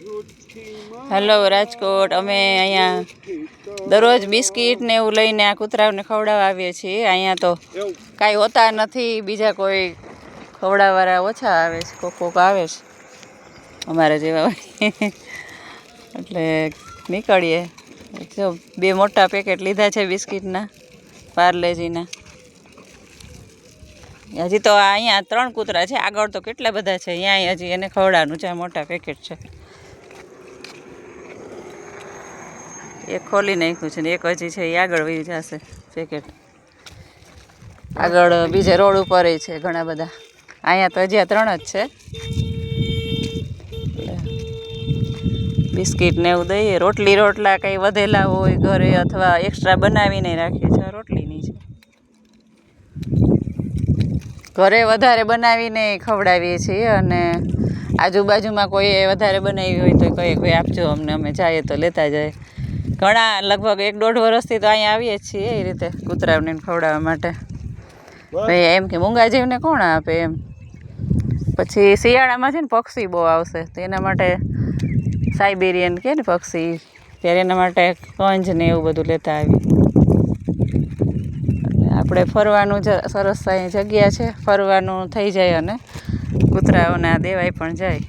Hello Rajkot, અમે અહીંયા દરરોજ બિસ્કીટ ને એવું લઈને આ કૂતરાઓને ખવડાવવા આવીએ છીએ. અહીંયા તો કાંઈ હોતા નથી, બીજા કોઈ ખવડાવવાળા ઓછા આવે છે, કોક આવે છે અમારા જેવા. એટલે નીકળીએ. જો 2 મોટા પેકેટ લીધા છે બિસ્કીટના, પાર્લેજીના. હજી તો અહીંયા 3 કૂતરા છે, આગળ તો કેટલા બધા છે. અહીંયા હજી એને ખવડાવવાનું છે. મોટા પેકેટ છે, એક ખોલી નાખ્યું છે ને એક હજી છે, એ આગળ વહી જશે પેકેટ. આગળ બીજે રોડ ઉપર છે ઘણા બધા. અહીંયા તો હજી આ 3 જ છે. બિસ્કીટ ને એવું દઈએ. રોટલા કંઈ વધેલા હોય ઘરે અથવા એક્સ્ટ્રા બનાવીને રાખીએ છીએ. રોટલીની છે, ઘરે વધારે બનાવીને ખવડાવીએ છીએ. અને આજુબાજુમાં કોઈ વધારે બનાવી હોય તો કોઈ આપજો અમને, અમે જઈએ તો લેતા જાય. ઘણા લગભગ 1-1.5 વર્ષથી તો અહીંયા આવીએ જ છીએ એ રીતે કૂતરાઓને ખવડાવવા માટે. ભાઈ એમ કે મૂંગા જીવને કોણ આપે એમ. પછી શિયાળામાં છે ને પક્ષી બહુ આવશે, તો એના માટે સાઇબેરિયન કે ને પક્ષી, ત્યારે એના માટે કંજ ને એવું બધું લેતા આવી. આપણે ફરવાનું સરસ જગ્યા છે, ફરવાનું થઈ જાય અને કૂતરાઓને દેવાય પણ જાય.